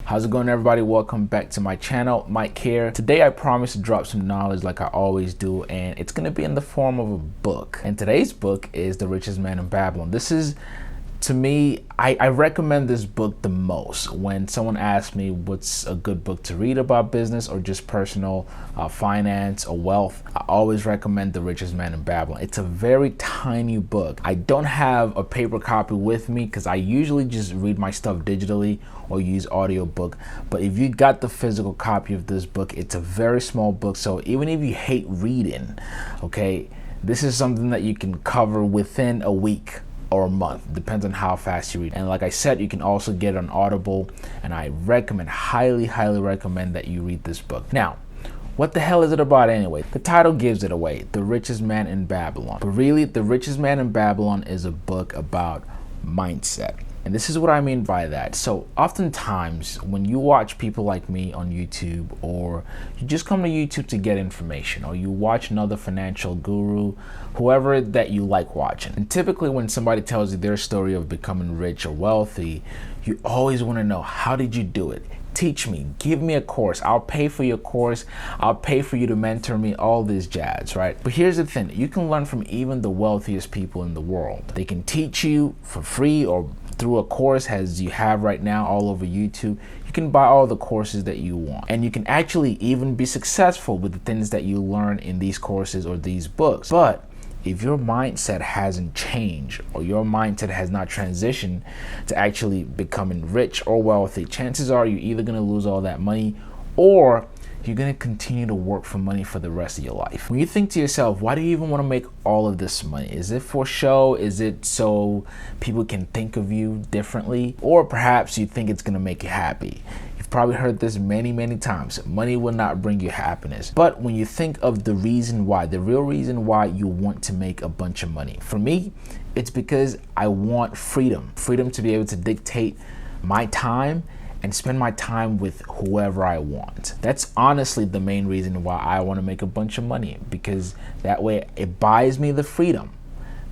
How's it going, everybody? Welcome back to my channel. Mike here. Today I promise to drop some knowledge like I always do, and it's going to be in the form of a book. And today's book is The Richest Man in Babylon. This is, to me, I recommend this book the most when someone asks me what's a good book to read about business or just personal finance or wealth. I always recommend The Richest Man in Babylon. It's a very tiny book. I don't have a paper copy with me because I usually just read my stuff digitally or use audiobook. But if you got the physical copy of this book, it's a very small book. So even if you hate reading, okay, this is something that you can cover within a week or a month, depends on how fast you read. And like I said, you can also get it on Audible, and I highly recommend that you read this book. Now, what the hell is it about anyway? The title gives it away, The Richest Man in Babylon. But really, The Richest Man in Babylon is a book about mindset. And this is what I mean by that. So oftentimes when you watch people like me on YouTube, or you just come to YouTube to get information, or you watch another financial guru, whoever that you like watching, and typically when somebody tells you their story of becoming rich or wealthy, you always want to know, how did you do it? Teach me, give me a course. I'll pay for your course. I'll pay for you to mentor me, all this jazz, right? But here's the thing, you can learn from even the wealthiest people in the world. They can teach you for free or through a course, as you have right now all over YouTube. You can buy all the courses that you want, and you can actually even be successful with the things that you learn in these courses or these books. But if your mindset hasn't changed, or your mindset has not transitioned to actually becoming rich or wealthy, chances are you're either going to lose all that money, or you're going to continue to work for money for the rest of your life. When you think to yourself, why do you even want to make all of this money? Is it for show? Is it so people can think of you differently? Or perhaps you think it's going to make you happy. You've probably heard this many times. Money will not bring you happiness. But when you think of the reason why, the real reason why you want to make a bunch of money, for me, it's because I want freedom. Freedom to be able to dictate my time and spend my time with whoever I want. That's honestly the main reason why I want to make a bunch of money, because that way it buys me the freedom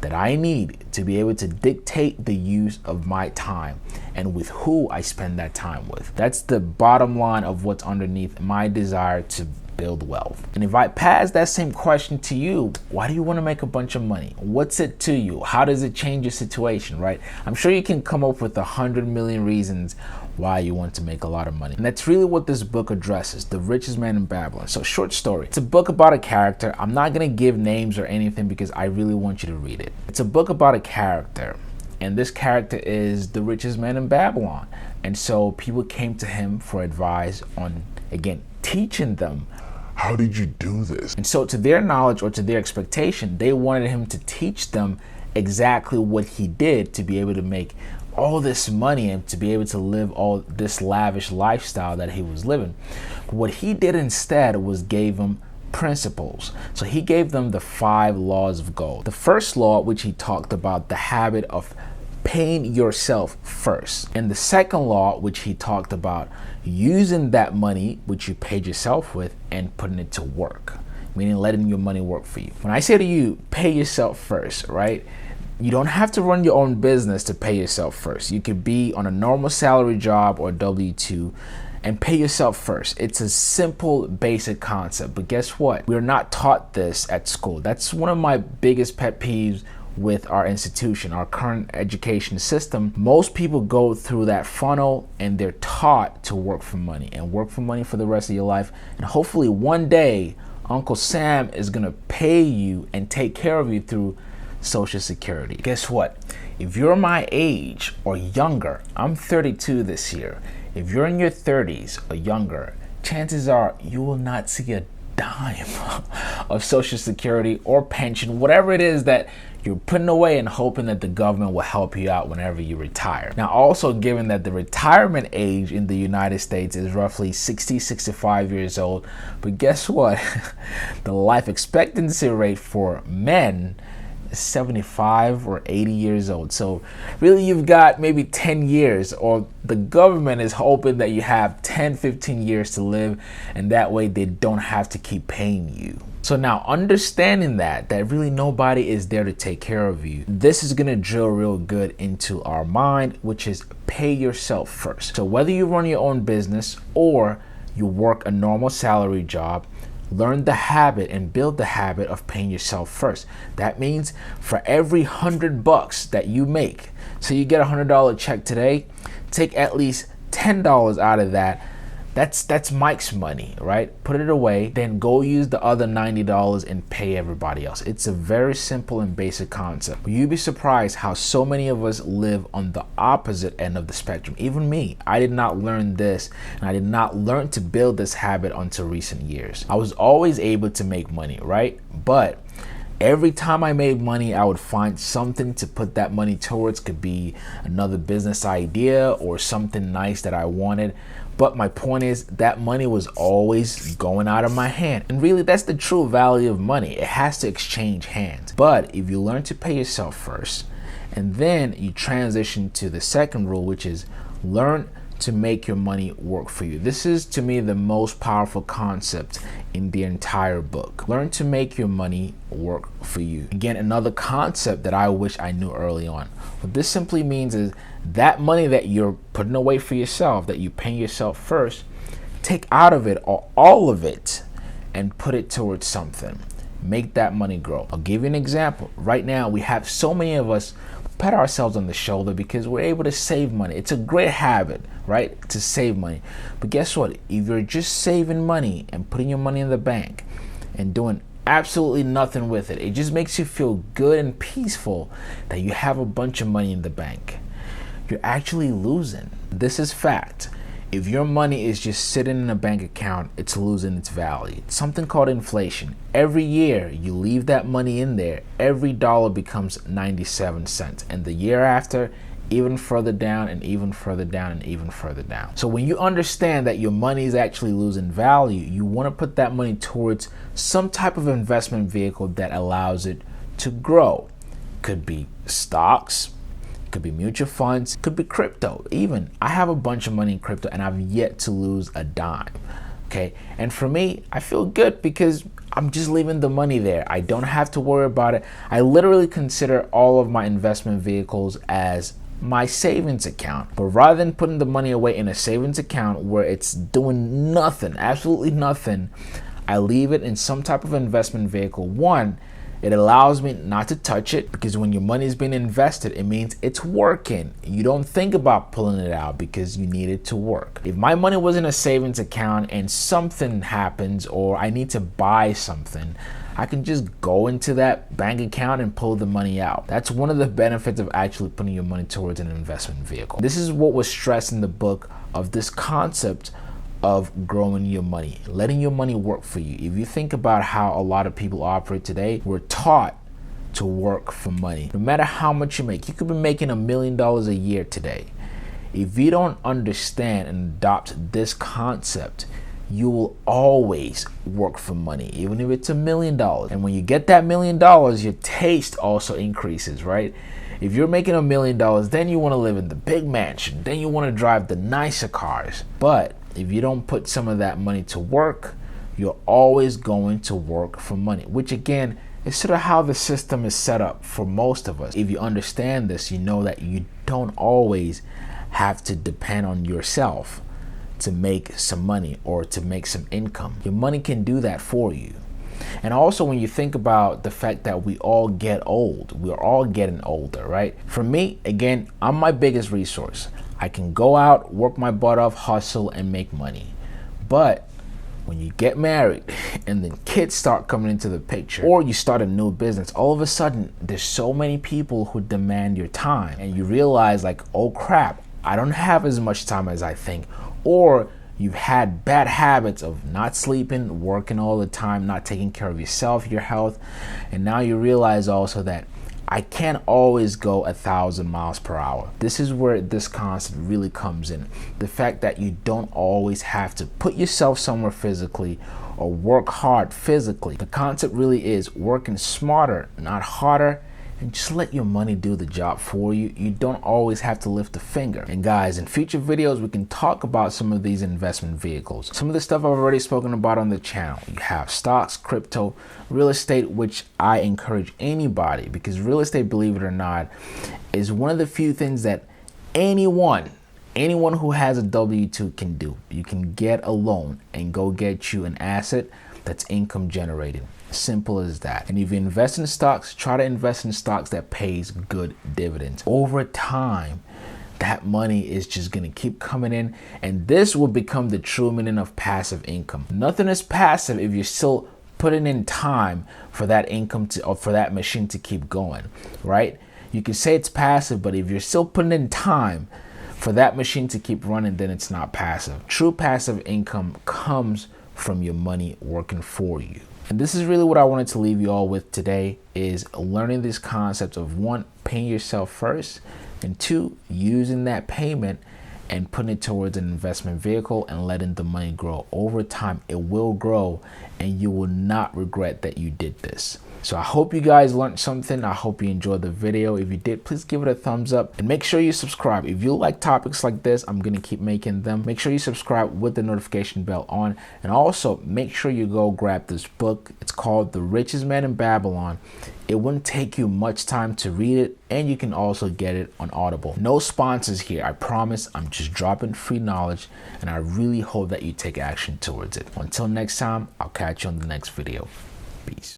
that I need to be able to dictate the use of my time and with who I spend that time with. That's the bottom line of what's underneath my desire to build wealth. And if I pass that same question to you, why do you want to make a bunch of money? What's it to you? How does it change your situation, right? I'm sure you can come up with 100 million reasons why you want to make a lot of money. And that's really what this book addresses, The Richest Man in Babylon. So, short story. It's a book about a character. I'm not going to give names or anything because I really want you to read it. It's a book about a character, and this character is the richest man in Babylon. And so people came to him for advice on, again, teaching them, how did you do this? And so to their knowledge or to their expectation, they wanted him to teach them exactly what he did to be able to make all this money and to be able to live all this lavish lifestyle that he was living. But what he did instead was gave them principles. So he gave them the 5 laws of gold. The first law, which he talked about, the habit of paying yourself first. And the second law, which he talked about using that money which you paid yourself with and putting it to work, meaning letting your money work for you. When I say to you, pay yourself first, right? You don't have to run your own business to pay yourself first. You could be on a normal salary job or W-2 and pay yourself first. It's a simple, basic concept. But guess what? We're not taught this at school. That's one of my biggest pet peeves with our institution, our current education system. Most people go through that funnel and they're taught to work for money and work for money for the rest of your life. And hopefully one day, Uncle Sam is gonna pay you and take care of you through Social Security. Guess what? If you're my age or younger, I'm 32 this year. If you're in your 30s or younger, chances are you will not see a dime of Social Security or pension, whatever it is that you're putting away and hoping that the government will help you out whenever you retire. Now, also given that the retirement age in the United States is roughly 65 years old, but guess what? The life expectancy rate for men 75 or 80 years old. So really you've got maybe 10 years, or the government is hoping that you have 10-15 years to live, and that way they don't have to keep paying you. So now, understanding that really nobody is there to take care of you, this is gonna drill real good into our mind, which is pay yourself first. So whether you run your own business or you work a normal salary job, learn the habit and build the habit of paying yourself first. That means for every $100 that you make, so you get a $100 check today, take at least $10 out of that. That's Mike's money, right? Put it away, then go use the other $90 and pay everybody else. It's a very simple and basic concept. But you'd be surprised how so many of us live on the opposite end of the spectrum. Even me, I did not learn this, and I did not learn to build this habit until recent years. I was always able to make money, right? But every time I made money, I would find something to put that money towards. Could be another business idea or something nice that I wanted. But my point is that money was always going out of my hand. And really, that's the true value of money. It has to exchange hands. But if you learn to pay yourself first, and then you transition to the second rule, which is learn to make your money work for you. This is, to me, the most powerful concept in the entire book. Learn to make your money work for you. Again, another concept that I wish I knew early on. What this simply means is that money that you're putting away for yourself, that you pay yourself first, take out of it or all of it and put it towards something. Make that money grow. I'll give you an example. Right now, we have so many of us pat ourselves on the shoulder because we're able to save money. It's a great habit, right? To save money. But guess what? If you're just saving money and putting your money in the bank and doing absolutely nothing with it, it just makes you feel good and peaceful that you have a bunch of money in the bank. You're actually losing. This is fact. If your money is just sitting in a bank account, it's losing its value. It's something called inflation. Every year you leave that money in there, every dollar becomes 97 cents. And the year after, even further down and even further down and even further down. So when you understand that your money is actually losing value, you want to put that money towards some type of investment vehicle that allows it to grow. Could be stocks, could be mutual funds, could be crypto. Even I have a bunch of money in crypto and I've yet to lose a dime. Okay, and for me, I feel good because I'm just leaving the money there. I don't have to worry about it. I literally consider all of my investment vehicles as my savings account. But rather than putting the money away in a savings account where it's doing nothing, absolutely nothing, I leave it in some type of investment vehicle. One, it allows me not to touch it, because when your money is being invested, it means it's working. You don't think about pulling it out because you need it to work. If my money was in a savings account and something happens or I need to buy something, I can just go into that bank account and pull the money out. That's one of the benefits of actually putting your money towards an investment vehicle. This is what was stressed in the book of this concept of growing your money, letting your money work for you. If you think about how a lot of people operate today, we're taught to work for money. No matter how much you make, you could be making $1 million a year today. If you don't understand and adopt this concept, you will always work for money, even if it's $1 million. And when you get that $1 million, your taste also increases, right? If you're making $1 million, then you want to live in the big mansion, then you want to drive the nicer cars. But if you don't put some of that money to work, you're always going to work for money, which again is sort of how the system is set up for most of us. If you understand this, you know that you don't always have to depend on yourself to make some money or to make some income. Your money can do that for you. And also, when you think about the fact that we all get old, we're all getting older, right? For me, again, I'm my biggest resource. I can go out, work my butt off, hustle, and make money. But when you get married and then kids start coming into the picture, or you start a new business, all of a sudden there's so many people who demand your time, and you realize like, oh crap, I don't have as much time as I think. Or you've had bad habits of not sleeping, working all the time, not taking care of yourself, your health, and now you realize also that I can't always go 1,000 miles per hour. This is where this concept really comes in. The fact that you don't always have to put yourself somewhere physically or work hard physically. The concept really is working smarter, not harder, and just let your money do the job for you. You don't always have to lift a finger. And guys, in future videos, we can talk about some of these investment vehicles. Some of the stuff I've already spoken about on the channel. You have stocks, crypto, real estate, which I encourage anybody, because real estate, believe it or not, is one of the few things that anyone who has a W-2 can do. You can get a loan and go get you an asset that's income generating. Simple as that. And if you invest in stocks, try to invest in stocks that pays good dividends. Over time, that money is just going to keep coming in, and this will become the true meaning of passive income. Nothing is passive if you're still putting in time for that income to, or for that machine to keep going, right? You can say it's passive, but if you're still putting in time for that machine to keep running, then it's not passive. True passive income comes from your money working for you. And this is really what I wanted to leave you all with today, is learning these concepts of 1, paying yourself first, and 2, using that payment and putting it towards an investment vehicle and letting the money grow. Over time, it will grow and you will not regret that you did this. So I hope you guys learned something. I hope you enjoyed the video. If you did, please give it a thumbs up and make sure you subscribe. If you like topics like this, I'm going to keep making them. Make sure you subscribe with the notification bell on, and also make sure you go grab this book. It's called The Richest Man in Babylon. It wouldn't take you much time to read it, and you can also get it on Audible. No sponsors here, I promise. I'm just dropping free knowledge, and I really hope that you take action towards it. Until next time, I'll catch you on the next video. Peace.